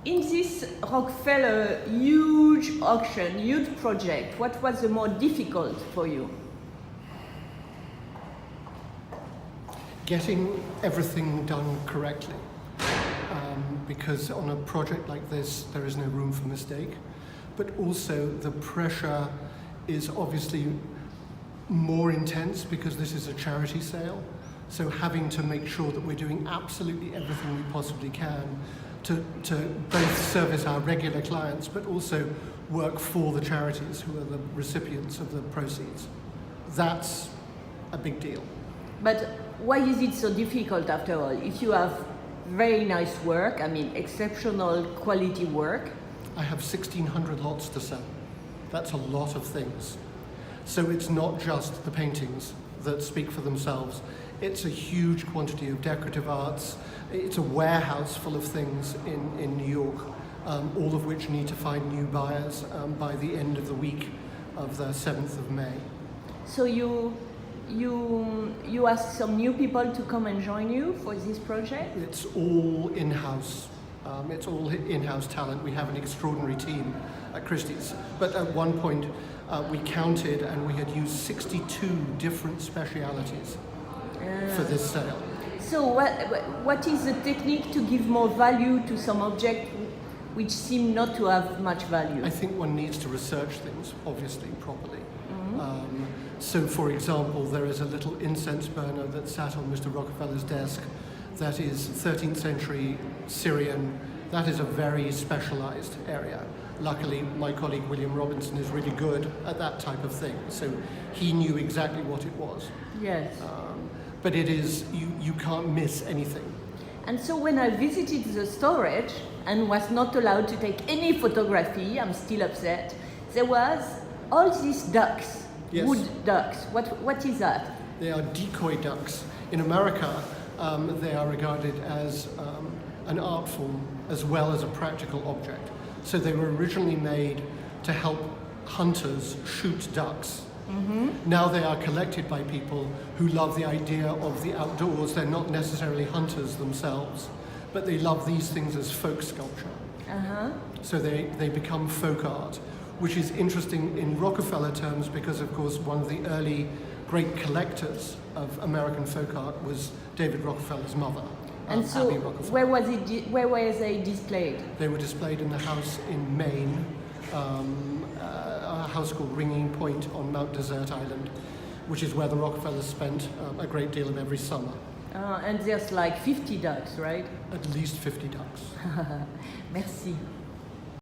In this Rockefeller huge auction, huge project, what was the more difficult for you? Getting everything done correctly. Because on a project like this, there is no room for mistake. But also the pressure is obviously more intense because this is a charity sale. So having to make sure that we're doing absolutely everything we possibly can to both service our regular clients, but also work for the charities who are the recipients of the proceeds. That's a big deal. But why is it so difficult after all? If you have very nice work, I mean exceptional quality work. I have 1,600 lots to sell. That's a lot of things. So it's not just the paintings that speak for themselves. It's a huge quantity of decorative arts. It's a warehouse full of things in New York, all of which need to find new buyers by the end of the week of the 7th of May. So you ask some new people to come and join you for this project? It's all in-house. It's all in-house talent. We have an extraordinary team at Christie's. But at one point, we counted and we had used 62 different specialities for this sale. So what is the technique to give more value to some object which seem not to have much value? I think one needs to research things, obviously, properly. So, for example, there is a little incense burner that sat on Mr. Rockefeller's desk that is 13th century Syrian. That is a very specialized area. Luckily, my colleague William Robinson is really good at that type of thing, so he knew exactly what it was. Yes. But it is, you can't miss anything. And so when I visited the storage and was not allowed to take any photography, I'm still upset, there was all these ducks. Yes. Wood ducks. What is that? They are decoy ducks. In America, they are regarded as an art form as well as a practical object. So they were originally made to help hunters shoot ducks. Now they are collected by people who love the idea of the outdoors. They're not necessarily hunters themselves, but they love these things as folk sculpture. So they become folk art, which is interesting in Rockefeller terms because, of course, one of the early great collectors of American folk art was David Rockefeller's mother, And so Abby Rockefeller. where were they displayed? They were displayed in the house in Maine, a house called Ringing Point on Mount Desert Island, which is where the Rockefellers spent a great deal of every summer. And there's like 50 ducks, right? At least 50 ducks. Merci.